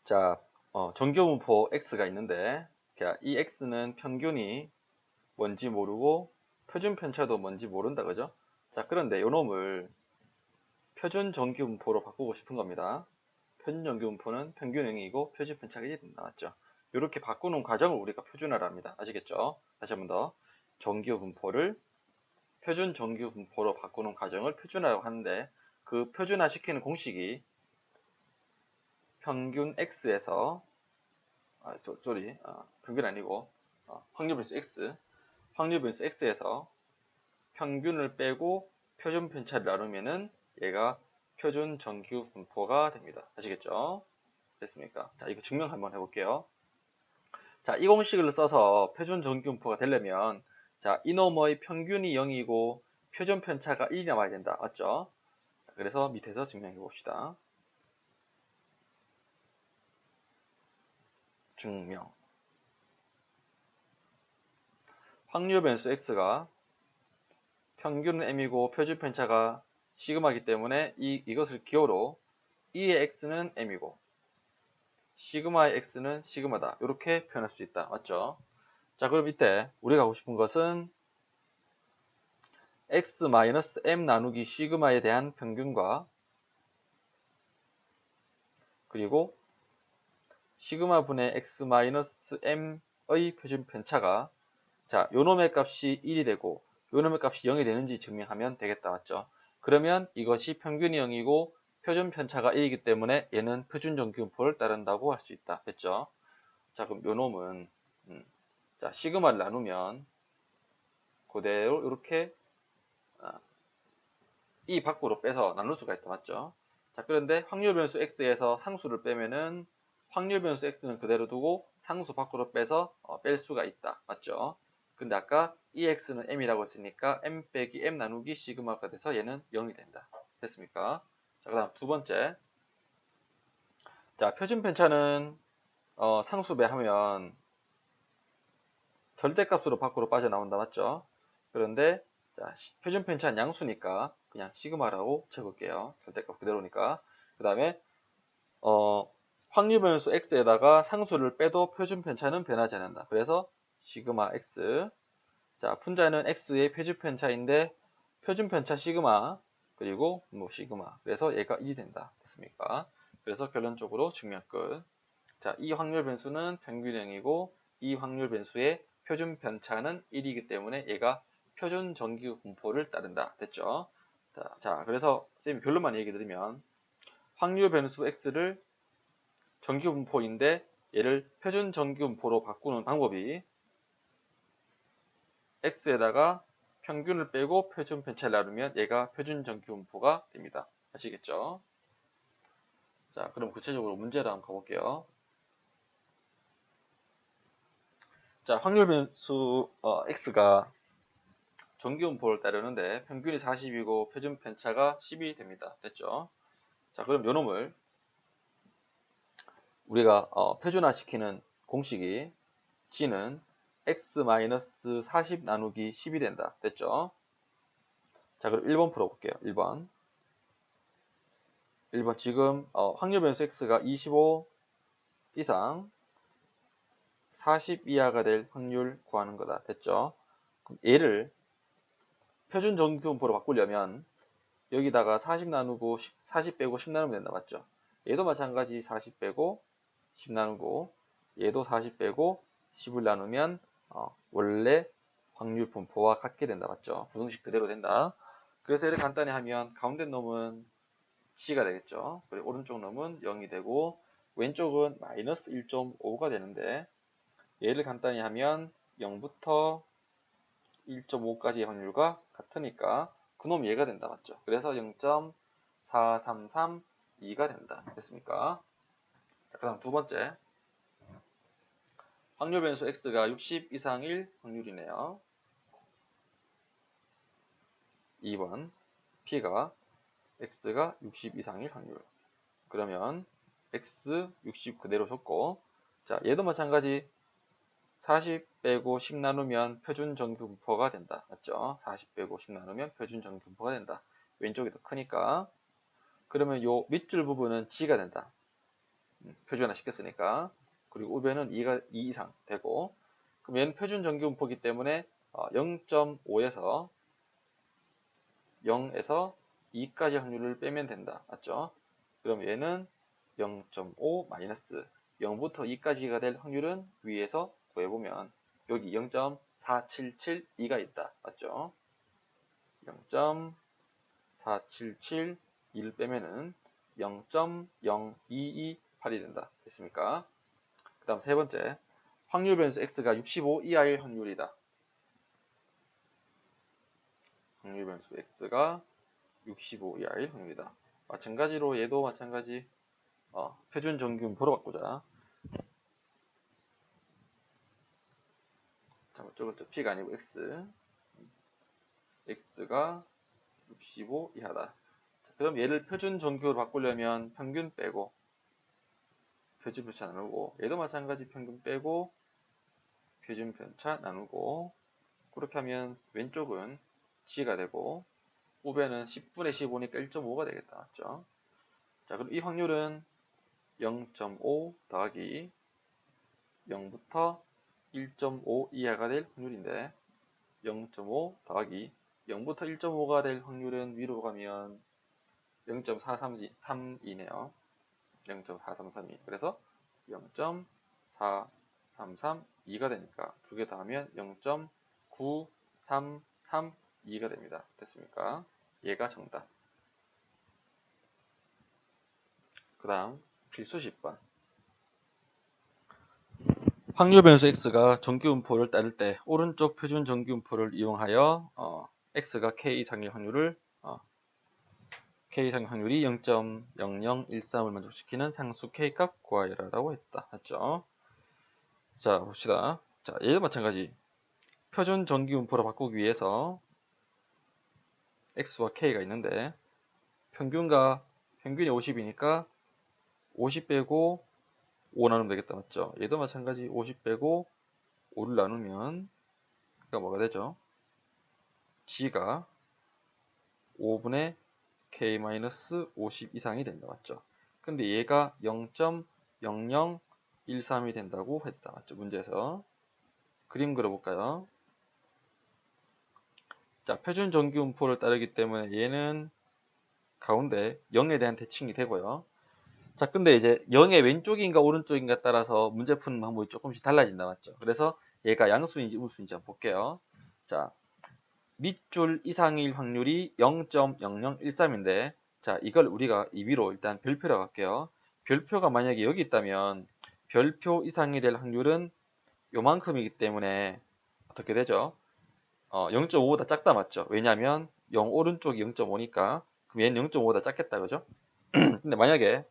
자, 정규분포 x가 있는데, 자, 이 x는 평균이 뭔지 모르고 표준 편차도 뭔지 모른다, 그죠? 자, 그런데 요 놈을 표준 정규분포로 바꾸고 싶은 겁니다. 표준 정규분포는 평균형이고 표준 편차가 1이 나왔죠. 이렇게 바꾸는 과정을 우리가 표준화랍니다. 아시겠죠? 다시 한 번 더. 정규분포를 표준 정규분포로 바꾸는 과정을 표준화라고 하는데, 그 표준화 시키는 공식이 평균 x에서 평균 아니고 확률 변수 x, 확률 변수 x에서 평균을 빼고 표준 편차를 나누면은 얘가 표준 정규 분포가 됩니다. 아시겠죠? 됐습니까? 자, 이거 증명 한번 해볼게요. 자, 이 공식을 써서 표준 정규 분포가 되려면, 자, 이놈의 평균이 0이고 표준 편차가 1이 나와야 된다. 맞죠? 자, 그래서 밑에서 증명해 봅시다. 증명. 확률 변수 x가 평균은 m이고 표준 편차가 시그마이기 때문에 이것을 기호로 E의 x는 m이고 시그마의 x는 시그마다. 이렇게 표현할 수 있다. 맞죠? 자, 그럼 이때 우리가 하고 싶은 것은 x-m 나누기 시그마에 대한 평균과 그리고 시그마 분의 x-m의 표준 편차가, 자, 요놈의 값이 1이 되고 요놈의 값이 0이 되는지 증명하면 되겠다. 맞죠? 그러면 이것이 평균이 0이고 표준 편차가 1이기 때문에 얘는 표준 정규분포를 따른다고 할 수 있다. 됐죠? 자, 그럼 요놈은 자, 시그마를 나누면 그대로 이렇게 이 밖으로 빼서 나눌 수가 있다. 맞죠? 자, 그런데 확률 변수 x에서 상수를 빼면은 확률 변수 x는 그대로 두고 상수 밖으로 빼서 뺄 수가 있다. 맞죠? 근데 아까 이 x는 m이라고 했으니까 m 빼기 m 나누기 시그마가 돼서 얘는 0이 된다. 됐습니까? 자, 그 다음 두 번째. 자, 표준 편차는 상수 배하면 절대값으로 밖으로 빠져나온다. 맞죠? 그런데 자, 표준 편차는 양수니까 그냥 시그마라고 적을게요. 절대값 그대로니까. 그 다음에 확률 변수 x에다가 상수를 빼도 표준 편차는 변하지 않는다. 그래서 시그마 x. 자, 분자는 x의 표준 편차인데 표준 편차 시그마 그리고 뭐 시그마. 그래서 얘가 1이 된다. 됐습니까? 그래서 결론적으로 증명 끝. 자, 이 확률 변수는 평균형이고 이 확률 변수의 표준 편차는 1이기 때문에 얘가 표준 정규 분포를 따른다. 됐죠? 자, 그래서 쌤이 결론만 얘기 드리면 확률 변수 x를 정규 분포인데 얘를 표준 정규 분포로 바꾸는 방법이 x에다가 평균을 빼고 표준 편차를 나누면 얘가 표준 정규 분포가 됩니다. 아시겠죠? 자, 그럼 구체적으로 문제를 한번 가볼게요. 자, 확률 변수 x가 정규분포를 따르는데 평균이 40이고 표준 편차가 10이 됩니다. 됐죠? 자, 그럼 요 놈을 우리가 표준화시키는 공식이 g는 x-40 나누기 10이 된다. 됐죠? 자, 그럼 1번 풀어볼게요. 1번 지금 확률 변수 x가 25 이상 40 이하가 될 확률 구하는 거다. 됐죠? 그럼 얘를 표준 정규분포로 바꾸려면 여기다가 40 나누고 40 빼고 10 나누면 된다. 맞죠? 얘도 마찬가지 40 빼고 10 나누고 얘도 40 빼고 10을 나누면 원래 확률 분포와 같게 된다. 맞죠? 부등식 그대로 된다. 그래서 이렇게 간단히 하면 가운데 놈은 G가 되겠죠. 그리고 오른쪽 놈은 0이 되고 왼쪽은 마이너스 1.5가 되는데 얘를 간단히 하면 0부터 1.5까지의 확률과 같으니까 그놈 얘가 된다. 맞죠? 그래서 0.4332가 된다. 됐습니까? 그 다음 두 번째. 확률 변수 x가 60 이상일 확률이네요. 2번. p가 x가 60 이상일 확률. 그러면 x 60 그대로 줬고, 자, 얘도 마찬가지 40 빼고 10 나누면 표준 정규 분포가 된다. 맞죠? 40 빼고 10 나누면 표준 정규 분포가 된다. 왼쪽이 더 크니까. 그러면 요 밑줄 부분은 g가 된다. 표준화 시켰으니까. 그리고 우변은 2 이상 되고, 그럼 얘는 표준 정규분포이기 때문에 0.5에서 0에서 2까지 확률을 빼면 된다. 맞죠? 그럼 얘는 0.5 마이너스 0부터 2까지가 될 확률은 위에서 구해보면 여기 0.4772가 있다. 맞죠? 0.4772를 빼면은 0.0228이 된다. 됐습니까? 그 다음 세 번째, 확률 변수 x가 65 이하일 확률이다. 확률 변수 x가 65 이하일 확률이다. 마찬가지로 얘도 마찬가지 표준 정규분포로 바꾸자. 자, 저건 p가 아니고 x가 65 이하다. 자, 그럼 얘를 표준 정규로 바꾸려면 평균 빼고 표준 편차 나누고, 얘도 마찬가지 평균 빼고 표준 편차 나누고, 그렇게 하면 왼쪽은 g가 되고 우변은 10분의 15니까 1.5가 되겠다. 맞죠? 자, 그럼 이 확률은 0.5 더하기 0부터 1.5 이하가 될 확률인데, 0.5 더하기 0부터 1.5가 될 확률은 위로 가면 0.433이네요. 0.4332. 그래서 0.4332가 되니까 두 개 더하면 0.9332가 됩니다. 됐습니까? 얘가 정답. 그 다음 필수 10번. 확률 변수 x가 정규분포를 따를 때 오른쪽 표준 정규분포를 이용하여 x가 k 이상일 확률이 0.0013을 만족시키는 상수 k값 구하여라라고 했다. 맞죠? 자, 봅시다. 자, 얘도 마찬가지. 표준 정규분포로 바꾸기 위해서 x와 k가 있는데 평균이 50이니까 50 빼고 5 나누면 되겠다. 맞죠? 얘도 마찬가지. 50 빼고 5를 나누면 그러니까 뭐가 되죠? g가 5분의 k-50 이상이 된다. 맞죠? 근데 얘가 0.0013이 된다고 했다. 맞죠? 문제에서. 그림 그려볼까요? 자, 표준 정규분포를 따르기 때문에 얘는 가운데 0에 대한 대칭이 되고요. 자, 근데 이제 0의 왼쪽인가 오른쪽인가 따라서 문제 푸는 방법이 조금씩 달라진다. 맞죠? 그래서 얘가 양수인지 우수인지 한번 볼게요. 자, 밑줄 이상일 확률이 0.0013인데, 자, 이걸 우리가 이 위로 일단 별표라고 할게요. 별표가 만약에 여기 있다면 별표 이상이 될 확률은 요만큼이기 때문에 어떻게 되죠? 0.5보다 작다. 맞죠? 왜냐하면 0 오른쪽이 0.5니까 그럼 얘는 0.5보다 작겠다. 그죠? 근데 만약에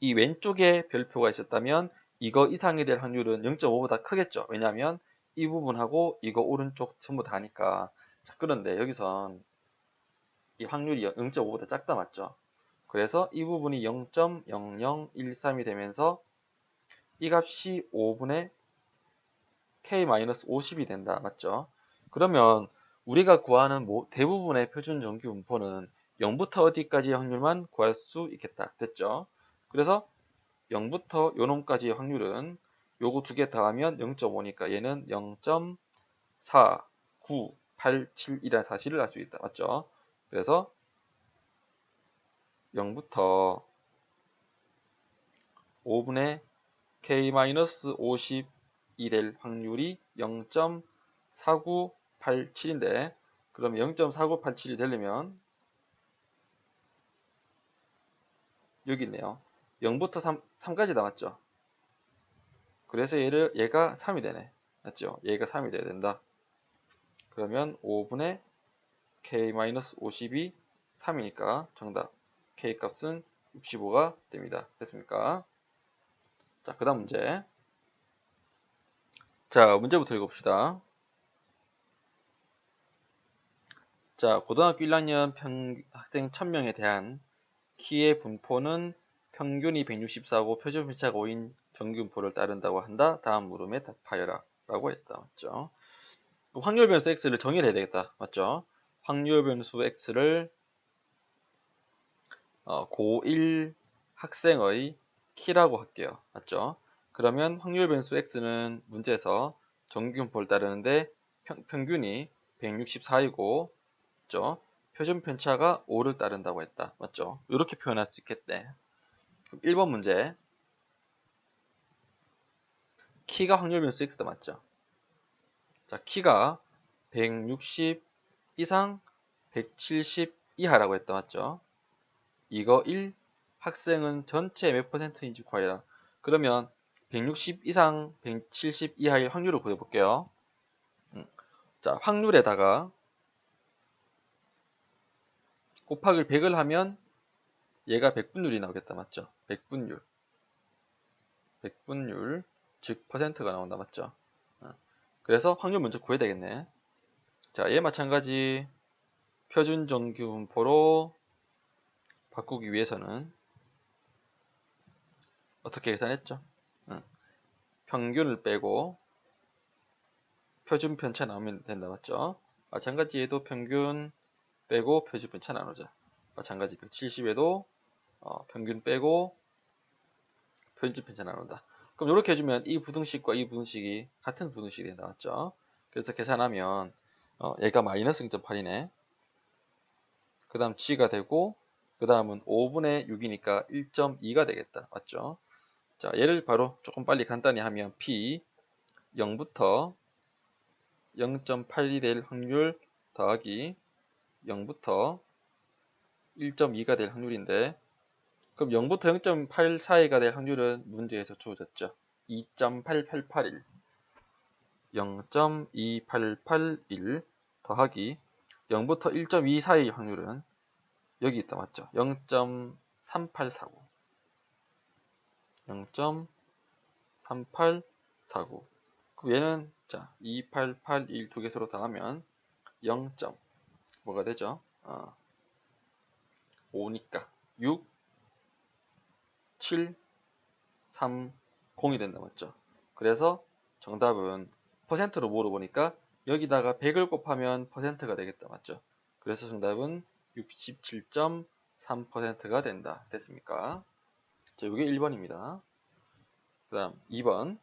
이 왼쪽에 별표가 있었다면 이거 이상이 될 확률은 0.5보다 크겠죠. 왜냐하면 이 부분하고 이거 오른쪽 전부 다니까. 자, 그런데 여기선 이 확률이 0.5보다 작다. 맞죠? 그래서 이 부분이 0.0013이 되면서 이 값이 5분의 k-50이 된다. 맞죠? 그러면 우리가 구하는 대부분의 표준 정규 분포는 0부터 어디까지의 확률만 구할 수 있겠다. 됐죠? 그래서 0부터 요놈까지의 확률은 요거 두 개 더하면 0.5니까 얘는 0.4987이라는 사실을 알 수 있다. 맞죠? 그래서 0부터 5분의 k-50이 될 확률이 0.4987인데, 그럼 0.4987이 되려면 여기 있네요. 0부터 3까지 남았죠. 그래서 얘가 3이 되네. 맞죠? 얘가 3이 돼야 된다. 그러면 5분의 k-50이 3이니까 정답 k값은 65가 됩니다. 됐습니까? 자, 그 다음 문제. 자, 문제부터 읽어봅시다. 자, 고등학교 1학년 학생 1000명에 대한 키의 분포는 평균이 164고 표준 편차가 5인 정규분포를 따른다고 한다. 다음 물음에 답하여라 라고 했다. 맞죠? 확률 변수 x를 정의를 해야 되겠다. 맞죠? 확률 변수 x를 고1 학생의 키라고 할게요. 맞죠? 그러면 확률 변수 x는 문제에서 정규분포를 따르는데 평균이 164이고, 맞죠? 표준 편차가 5를 따른다고 했다. 맞죠? 이렇게 표현할 수 있겠네. 그럼 1번 문제. 키가 확률 변수 x다. 맞죠? 자, 키가 160 이상 170 이하라고 했다. 맞죠? 이거 1, 학생은 전체 몇 %인지 구하라. 그러면 160 이상 170 이하의 확률을 구해볼게요. 자, 확률에다가 곱하기 100을 하면 얘가 100분율이 나오겠다. 맞죠? 100분율. 100분율, 즉 %가 나온다. 맞죠? 그래서 확률 먼저 구해야 되겠네. 자, 얘 마찬가지 표준 정규 분포로 바꾸기 위해서는 어떻게 계산했죠? 평균을 빼고 표준 편차 나오면 된다. 맞죠? 마찬가지 얘도 평균 빼고 표준 편차 나누자. 마찬가지 170에도 평균 빼고 표준 편차 나눈다. 그럼 이렇게 해주면 이 부등식과 이 부등식이 같은 부등식이 된다. 맞죠? 그래서 계산하면 얘가 마이너스 0.8이네. 그 다음 g가 되고, 그 다음은 5분의 6이니까 1.2가 되겠다. 맞죠? 자, 얘를 바로 조금 빨리 간단히 하면 p 0부터 0.8이 될 확률 더하기 0부터 1.2가 될 확률인데, 그럼 0부터 0.8 사이가 될 확률은 문제에서 주어졌죠. 2.8881 0.2881 더하기 0부터 1.2 사이의 확률은 여기 있다. 맞죠? 0.3849 0.3849. 그럼 얘는 자 2881 두 개 서로 더하면 0. 뭐가 되죠? 5니까 6, 7, 3, 0이 된다. 맞죠? 그래서 정답은 퍼센트로 물어보니까 여기다가 100을 곱하면 퍼센트가 되겠다. 맞죠? 그래서 정답은 67.3%가 된다. 됐습니까? 자, 이게 1번입니다. 그 다음 2번.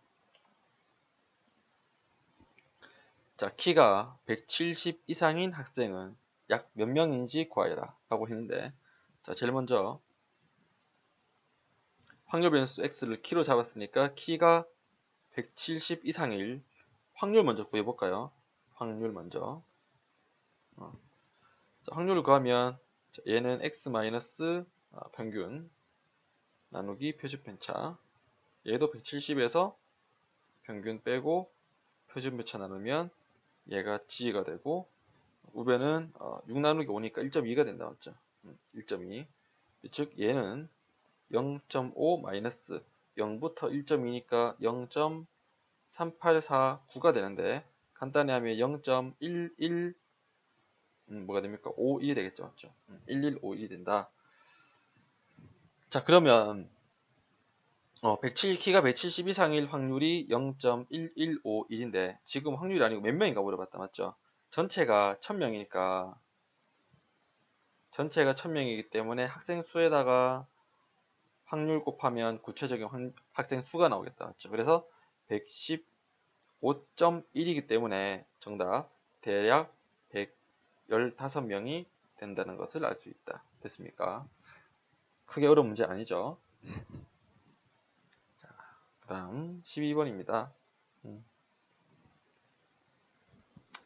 자, 키가 170 이상인 학생은 약 몇 명인지 구하여라 라고 했는데, 자, 제일 먼저 확률 변수 x를 키로 잡았으니까 키가 170 이상일 확률 먼저 구해볼까요? 확률 먼저. 자, 확률을 구하면 얘는 x 마이너스 평균 나누기 표준 편차. 얘도 170에서 평균 빼고 표준 편차 나누면 얘가 g가 되고, 우변은 6 나누기 5니까 1.2가 된다. 맞죠? 1.2. 즉 얘는 0.5 마이너스 0부터 1.2니까 0.3849가 되는데, 간단히 하면 0.11 뭐가 됩니까? 51이 되겠죠. 맞죠? 1151이 된다. 자, 그러면 키가 170 이상일 확률이 0.1151인데 지금 확률이 아니고 몇 명인가 물어봤다. 맞죠? 전체가 1000명이니까 전체가 1000명이기 때문에 학생 수에다가 확률 곱하면 구체적인 학생 수가 나오겠다. 맞죠? 그래서 115.1이기 때문에 정답 대략 115명이 된다는 것을 알 수 있다. 됐습니까? 크게 어려운 문제 아니죠? 그 다음 12번입니다.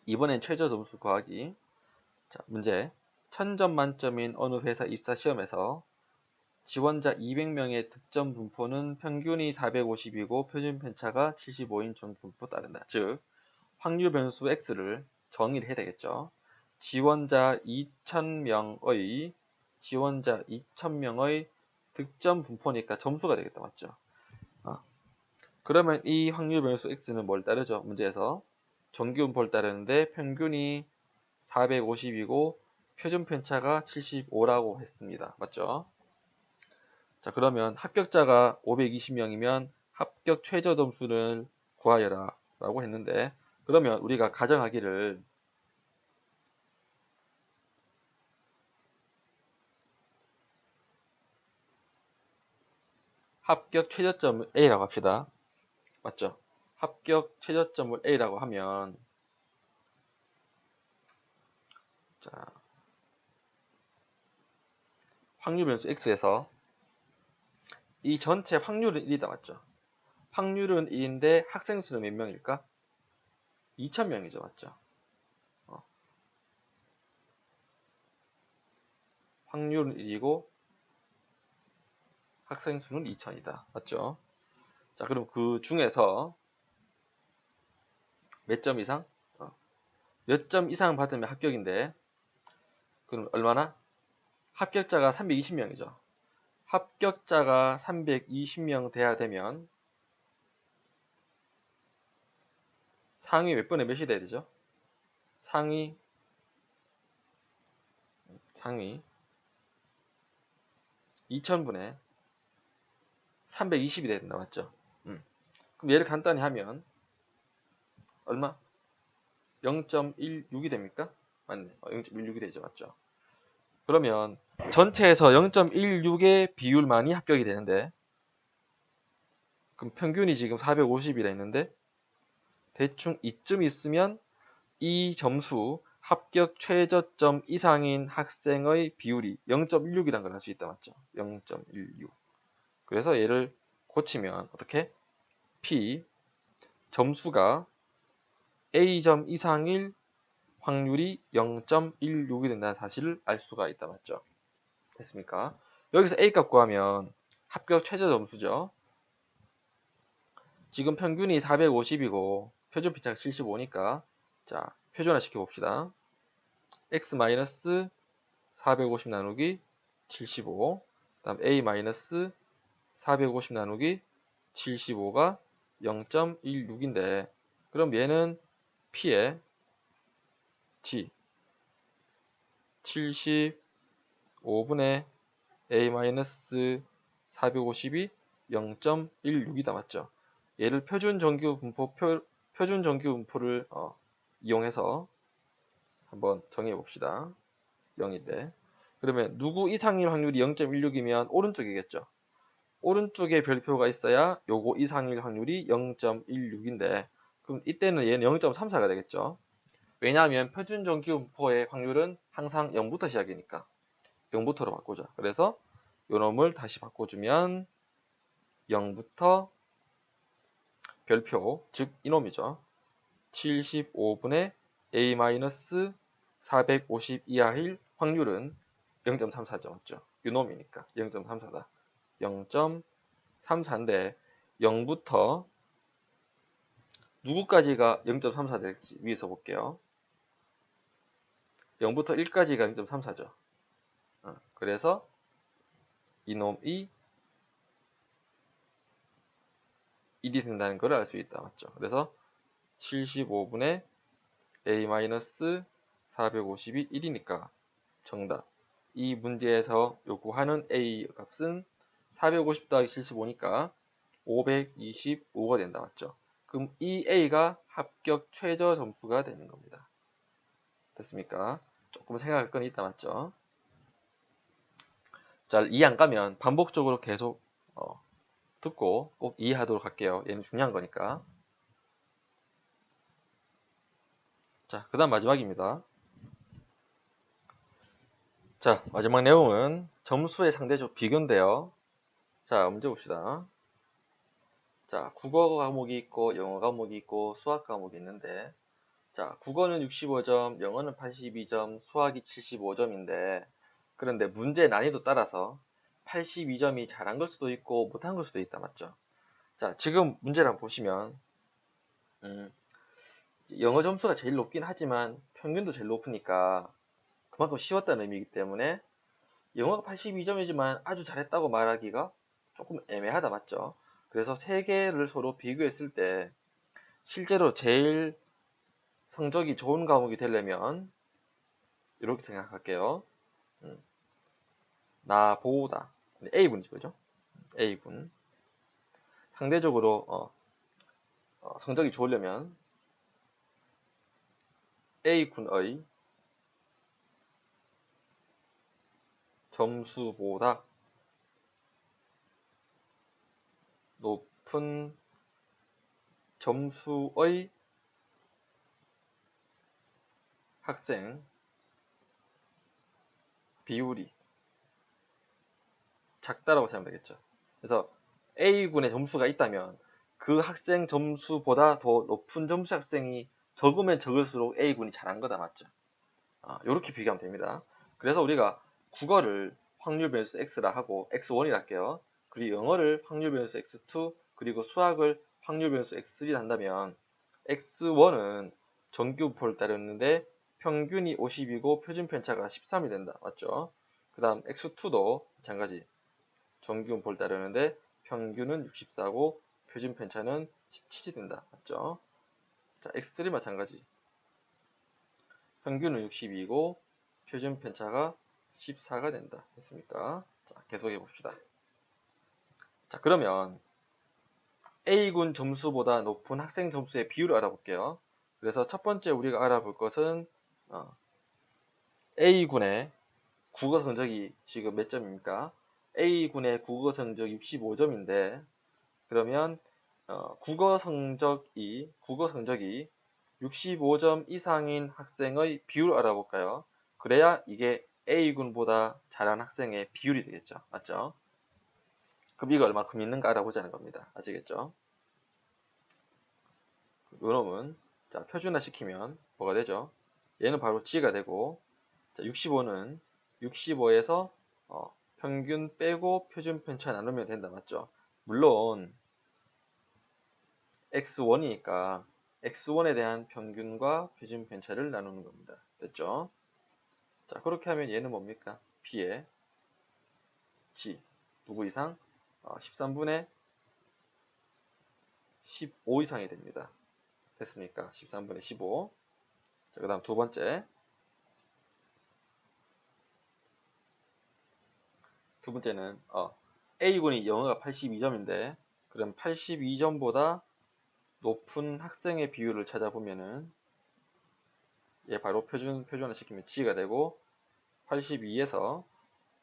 이번엔 최저 점수 구하기. 자, 문제. 1000점 만점인 어느 회사 입사 시험에서 지원자 200명의 득점 분포는 평균이 450이고 표준 편차가 75인 정분포 따른다. 즉, 확률 변수 x를 정의를 해야 되겠죠. 지원자 2000명의 득점 분포니까 점수가 되겠다. 맞죠? 그러면 이 확률 변수 x는 뭘 따르죠? 문제에서 정규 분포를 따르는데 평균이 450이고 표준 편차가 75라고 했습니다. 맞죠? 자, 그러면 합격자가 520명이면 합격 최저 점수를 구하여라 라고 했는데, 그러면 우리가 가정하기를 합격 최저점을 A라고 합시다. 맞죠? 합격 최저점을 A라고 하면 자, 확률 변수 X에서 이 전체 확률은 1이다. 맞죠? 확률은 1인데 학생 수는 몇 명일까? 2000명이죠. 맞죠? 확률은 1이고 학생 수는 2000이다. 맞죠? 자, 그럼 그 중에서 몇 점 이상? 몇 점 이상 받으면 합격인데, 그럼 얼마나? 합격자가 320명이죠. 합격자가 320명 돼야 되면 상위 몇 분의 몇이 돼야 되죠? 상위 2000분의 320이 돼야 된다. 맞죠? 그럼 얘를 간단히 하면 얼마? 0.16이 됩니까? 맞네. 0.16이 되죠. 맞죠? 그러면 전체에서 0.16의 비율만이 합격이 되는데, 그럼 평균이 지금 450이라 했는데 대충 이쯤 있으면 이 점수 합격 최저점 이상인 학생의 비율이 0.16이라는 걸 알 수 있다. 맞죠? 0.16. 그래서 얘를 고치면 어떻게? P 점수가 A점 이상일 확률이 0.16이 된다는 사실을 알 수가 있다. 맞죠? 됐습니까? 여기서 A 값 구하면 합격 최저 점수죠. 지금 평균이 450이고 표준 편차가 75니까 자, 표준화 시켜봅시다. x-450 나누기 75, 다음 a-450 나누기 75가 0.16인데 그럼 얘는 p의 g 75분의 a-450이 0.16이다. 맞죠? 얘를 표준 정규 분포를 이용해서 한번 정해 봅시다. 0인데 그러면 누구 이상일 확률이 0.16이면 오른쪽이겠죠. 오른쪽에 별표가 있어야 요거 이상일 확률이 0.16인데 그럼 이때는 얘는 0.34가 되겠죠. 왜냐하면 표준 정규 분포의 확률은 항상 0부터 시작이니까 0부터로 바꾸자. 그래서 요 놈을 다시 바꿔주면 0부터 별표, 즉 이놈이죠. 75분의 a-450 이하일 확률은 0.34죠. 맞죠? 유놈이니까 0.34다. 0.34인데 0부터 누구까지가 0.34 될지 위에서 볼게요. 0부터 1까지가 0.34죠. 그래서 이놈이 1이 된다는 걸 알 수 있다. 맞죠? 그래서 75분의 a-450이 1이니까 정답. 이 문제에서 요구하는 a 값은 450 더하기 75니까 525가 된다. 맞죠? 그럼 이 a가 합격 최저 점수가 되는 겁니다. 됐습니까? 조금 생각할 건 있다. 맞죠? 자, 이해 안 가면 반복적으로 계속 듣고 꼭 이해하도록 할게요. 얘는 중요한 거니까. 자, 그 다음 마지막입니다. 자, 마지막 내용은 점수의 상대적 비교인데요. 자, 문제 봅시다. 자, 국어 과목이 있고 영어 과목이 있고 수학 과목이 있는데 자, 국어는 65점, 영어는 82점, 수학이 75점인데 그런데 문제 난이도 따라서 82점이 잘한 걸 수도 있고 못한 걸 수도 있다. 맞죠? 자, 지금 문제를 한번 보시면 영어 점수가 제일 높긴 하지만 평균도 제일 높으니까 그만큼 쉬웠다는 의미이기 때문에 영어가 82점이지만 아주 잘했다고 말하기가 조금 애매하다. 맞죠? 그래서 세 개를 서로 비교했을 때 실제로 제일 성적이 좋은 과목이 되려면 이렇게 생각할게요. 나보다 A군이죠. 그죠? A군 상대적으로 성적이 좋으려면 A군의 점수보다 높은 점수의 학생 비율이 작다라고 생각하면 되겠죠. 그래서 A군의 점수가 있다면 그 학생 점수보다 더 높은 점수 학생이 적으면 적을수록 A군이 잘한 거다, 맞죠? 이렇게 비교하면 됩니다. 그래서 우리가 국어를 확률 변수 X라 하고 X1이라 할게요. 그리고 영어를 확률 변수 X2, 그리고 수학을 확률 변수 X3라 한다면 X1은 정규분포를 따르는데 평균이 50이고 표준 편차가 13이 된다. 맞죠? 그 다음 X2도 마찬가지. 정규분포를 따르는데 평균은 64고 표준 편차는 17이 된다. 맞죠? 자, X3 마찬가지. 평균은 62이고 표준 편차가 14가 된다. 됐습니까? 자, 계속해 봅시다. 자, 그러면 A군 점수보다 높은 학생 점수의 비율을 알아볼게요. 그래서 첫 번째 우리가 알아볼 것은 A군의 국어 성적이 지금 몇 점입니까? A군의 국어 성적 65점인데 그러면 국어 성적이 65점 이상인 학생의 비율을 알아볼까요? 그래야 이게 A군보다 잘한 학생의 비율이 되겠죠. 맞죠? 그럼 이거 얼마큼 있는가 알아보자는 겁니다. 아시겠죠? 요놈은 자, 표준화 시키면 뭐가 되죠? 얘는 바로 G가 되고 자, 65는 65에서 평균 빼고 표준 편차 나누면 된다. 맞죠? 물론 X1이니까 X1에 대한 평균과 표준 편차를 나누는 겁니다. 됐죠? 자, 그렇게 하면 얘는 뭡니까? B의 G 누구 이상? 13분의 15 이상이 됩니다. 됐습니까? 13분의 15. 자, 그 다음 두 번째는 A군이 영어가 82점인데 그럼 82점보다 높은 학생의 비율을 찾아보면은 얘 바로 표준화 시키면 G가 되고 82에서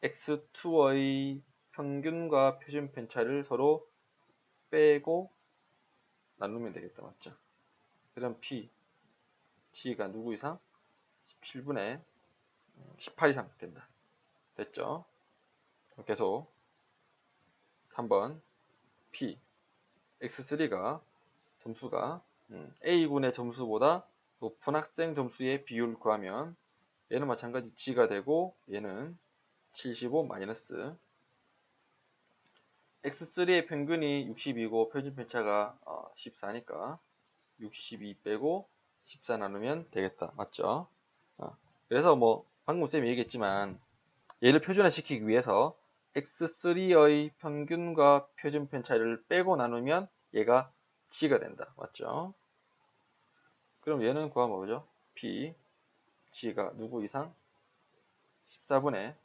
X2의 평균과 표준 편차를 서로 빼고 나누면 되겠다. 맞죠? 그럼 P, G가 누구 이상? 17분의 18 이상 된다. 됐죠? 계속 3번 P, X3가 점수가 A군의 점수보다 높은 학생 점수의 비율을 구하면 얘는 마찬가지 G가 되고 얘는 75 마이너스 X3의 평균이 60이고 표준 편차가 14니까 62 빼고 14 나누면 되겠다. 맞죠? 그래서 뭐 방금 쌤이 얘기했지만 얘를 표준화 시키기 위해서 X3의 평균과 표준 편차를 빼고 나누면 얘가 G가 된다. 맞죠? 그럼 얘는 구하면 뭐죠? P, G가 누구 이상? 14분의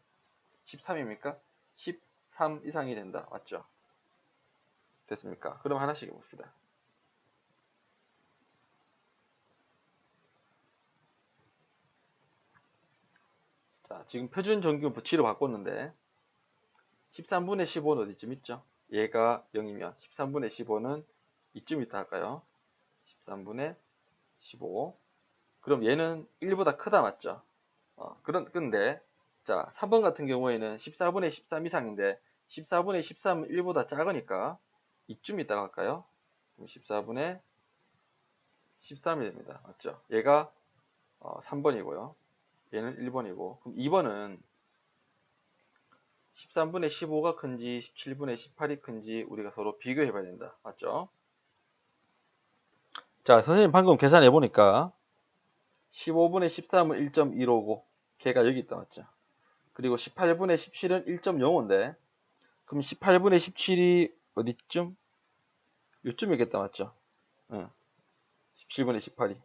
13입니까? 13 이상이 된다. 맞죠? 됐습니까? 그럼 하나씩 해봅시다. 자, 지금 표준 정규 부치로 바꿨는데 13분의 15는 어디쯤 있죠? 얘가 0이면 13분의 15는 이쯤 있다 할까요? 13분의 15. 그럼 얘는 1보다 크다 맞죠? 근데 자 3번 같은 경우에는 14분의 13 이상인데 14분의 13은 1보다 작으니까 이쯤 있다고 할까요? 그럼 14분의 13이 됩니다. 맞죠? 얘가 3번이고요. 얘는 1번이고 그럼 2번은 13분의 15가 큰지 17분의 18이 큰지 우리가 서로 비교해 봐야 된다. 맞죠? 자, 선생님 방금 계산해 보니까 15분의 13은 1.155 걔가 여기 있다. 맞죠? 그리고 18분의 17은 1.05인데 그럼 18분의 17이 어디쯤? 요쯤이겠다. 맞죠? 응. 17분의 18이.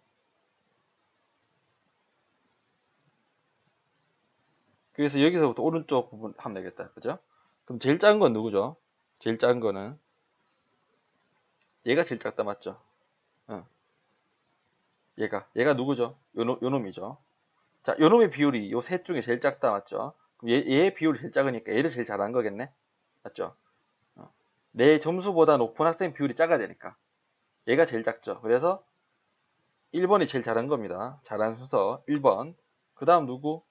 그래서 여기서부터 오른쪽 부분 하면 되겠다. 그죠? 그럼 제일 작은 건 누구죠? 제일 작은 거는 얘가 제일 작다. 맞죠? 응. 얘가 누구죠? 요 놈이죠. 자, 요 놈의 비율이 요 셋 중에 제일 작다. 맞죠? 그럼 얘의 비율이 제일 작으니까 얘를 제일 잘한 거겠네? 맞죠? 내 점수보다 높은 학생 비율이 작아야 되니까 얘가 제일 작죠. 그래서 1번이 제일 잘한 겁니다. 잘한 순서 1번. 그 다음 누구?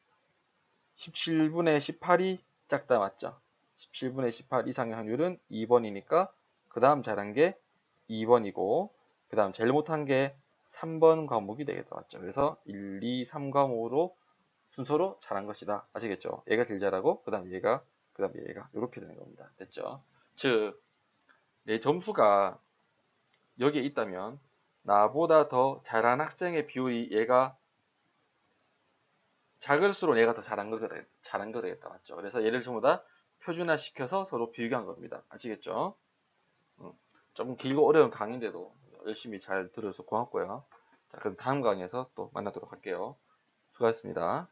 17분의 18이 작다 맞죠? 17분의 18 이상의 확률은 2번이니까 그 다음 잘한 게 2번이고 그 다음 제일 못한 게 3번 과목이 되겠다 맞죠? 그래서 1, 2, 3 과목으로 순서로 잘한 것이다. 아시겠죠? 얘가 제일 잘하고 그 다음 얘가 그 다음 얘가 이렇게 되는 겁니다. 됐죠? 즉 내 점수가 여기에 있다면 나보다 더 잘한 학생의 비율이 얘가 작을수록 얘가 더 잘한 거 되겠다. 맞죠? 그래서 얘를 전부 다 표준화 시켜서 서로 비교한 겁니다. 아시겠죠? 조금 길고 어려운 강의인데도 열심히 잘 들어서 고맙고요. 자, 그럼 다음 강의에서 또 만나도록 할게요. 수고하셨습니다.